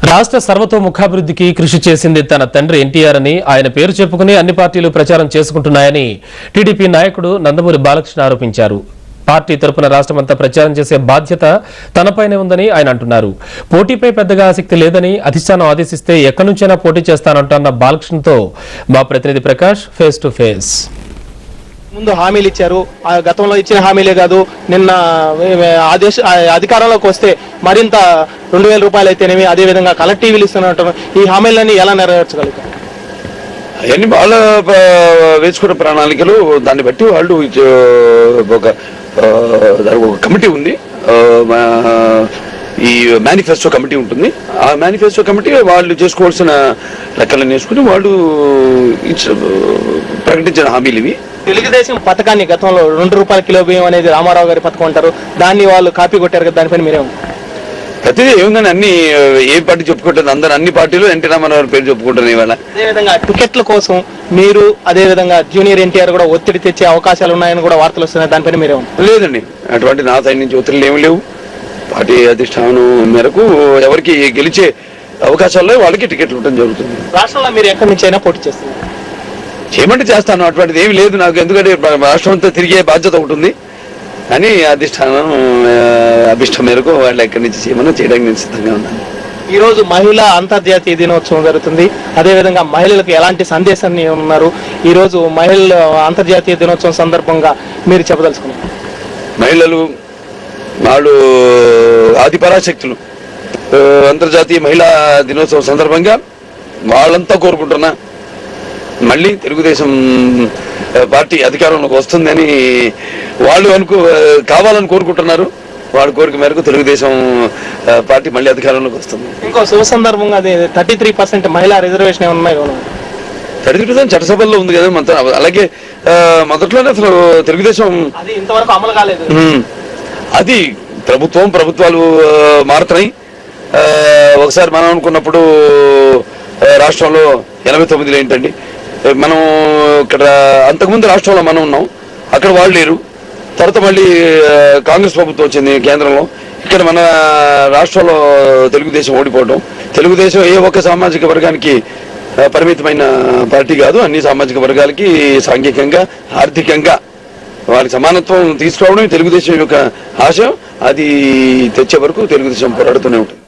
రాష్ట్ర సర్వతోముఖాభివృద్ధికి కృషి చేసింది తన తండ్రి ఎన్టీఆర్ అని ఆయన పేరు చెప్పుకుని అన్ని పార్టీలు ప్రచారం చేసుకుంటున్నాయని టీడీపీ నాయకుడు నందమూరి బాలకృష్ణ ఆరోపించారు. పార్టీ తరపున రాష్ట్రమంతా ప్రచారం చేసే బాధ్యత తనపైనే ఉందని ఆయన అంటున్నారు. పోటీపై పెద్దగా ఆసక్తి లేదని అధిష్టానం ఆదేశిస్తే ఎక్కడి నుంచైనా పోటీ చేస్తానంటున్న బాలకృష్ణతో మా ప్రతినిధి ప్రకాష్ ఫేస్ టు ఫేస్. ముందు హామీలు ఇచ్చారు. గతంలో ఇచ్చిన హామీలే కాదు, నిన్న అధికారంలోకి వస్తే మరింత 2000 రూపాయలు అయితేనేమి, అదేవిధంగా కలర్ టీవీలు ఇస్తున్నట్టు ఈ హామీలన్నీ ఎలా నెరవేర్చగలుగుతారు? అవన్నీ వాళ్ళ వేసుకున్న ప్రణాళికలు, దాన్ని బట్టి వాళ్ళు ఒక కమిటీ ఉంది, ఈ మేనిఫెస్టో కమిటీ ఉంటుంది. ఆ మేనిఫెస్టో కమిటీ వాళ్ళు చేసుకోవాల్సిన లెక్కలను వేసుకుని వాళ్ళు ప్రకటించిన హామీలు ఇవి. తెలుగుదేశం పథకాన్ని గతంలో 2 రూపాయల కిలో బియ్యం అనేది రామారావు గారి పథకం అంటారు, దాన్ని వాళ్ళు కాపీ కొట్టారు కదా, దానిపైన మీరేమో ప్రతిదీ ఏముందని అన్ని ఏ పార్టీ చెప్పుకుంటుంది, అందరూ అన్ని పార్టీలు ఎన్టీ రామారావు పేరు చెప్పుకుంటున్నారు. ఇవాళ అదేవిధంగా టికెట్ల కోసం మీరు అదేవిధంగా జూనియర్ ఎన్టీఆర్ కూడా ఒత్తిడి తెచ్చే అవకాశాలు ఉన్నాయని కూడా వార్తలు వస్తున్నాయి, దానిపైన మీరేమో లేదండి. అటువంటి నా సైడ్ నుంచి ఒత్తిడిలు ఏమి లేవు. పార్టీ అధిష్టానం మేరకు ఎవరికి గెలిచే అవకాశాల్లో వాళ్ళకి టికెట్లు ఉండడం జరుగుతుంది. రాష్ట్రంలో మీరు ఎక్కడి నుంచి అయినా పోటీ చేస్తున్నారు? చేయమంటే చేస్తాను, అటువంటిది ఏమి లేదు నాకు. ఎందుకంటే రాష్ట్రం అంతా తిరిగే బాధ్యత ఒకటి ఉంది అని అధిష్టానం అభిష్టం మేరకు వాళ్ళు ఎక్కడి నుంచి చేయడానికి నేను సిద్ధంగా ఉన్నాను. ఈ రోజు మహిళా అంతర్జాతీయ దినోత్సవం జరుగుతుంది. అదేవిధంగా మహిళలకు ఎలాంటి సందేశాన్ని ఉన్నారు ఈ రోజు మహిళల అంతర్జాతీయ దినోత్సవం సందర్భంగా మీరు చెప్పదలుచుకున్నారు? మహిళలు వాళ్ళు ఆది పరాశక్తులు. అంతర్జాతీయ మహిళా దినోత్సవం సందర్భంగా వాళ్ళంతా కోరుకుంటున్నా మళ్ళీ తెలుగుదేశం పార్టీ అధికారంలోకి వస్తుందని వాళ్ళు కావాలని కోరుకుంటున్నారు. వాళ్ళ కోరిక మేరకు తెలుగుదేశం పార్టీ మళ్ళీ అధికారంలోకి వస్తుంది. ఇంకో శుభ సందర్భంగా అది 33% మహిళా రిజర్వేషన్ ఏమన్నా 33% చట్టసభల్లో ఉంది కదా మొత్తం. అలాగే మొదట్లోనే అసలు తెలుగుదేశం అది ఇంతవరకు అమలు కాలేదు. అది ప్రభుత్వాలు మారుతున్నాయి. ఒకసారి మనం అనుకున్నప్పుడు రాష్ట్రంలో 89 ఏంటండి, మనం ఇక్కడ అంతకుముందు రాష్ట్రంలో మనం ఉన్నాం, అక్కడ వాళ్ళు లేరు. తర్వాత మళ్ళీ కాంగ్రెస్ ప్రభుత్వం వచ్చింది కేంద్రంలో, ఇక్కడ మన రాష్ట్రంలో తెలుగుదేశం ఓడిపోవడం. తెలుగుదేశం ఏ ఒక్క సామాజిక వర్గానికి పరిమితమైన పార్టీ కాదు, అన్ని సామాజిక వర్గాలకి సాంఘికంగా ఆర్థికంగా వారికి సమానత్వం తీసుకురావడం తెలుగుదేశం యొక్క ఆశయం. అది తెచ్చే వరకు తెలుగుదేశం పోరాడుతూనే ఉంటుంది.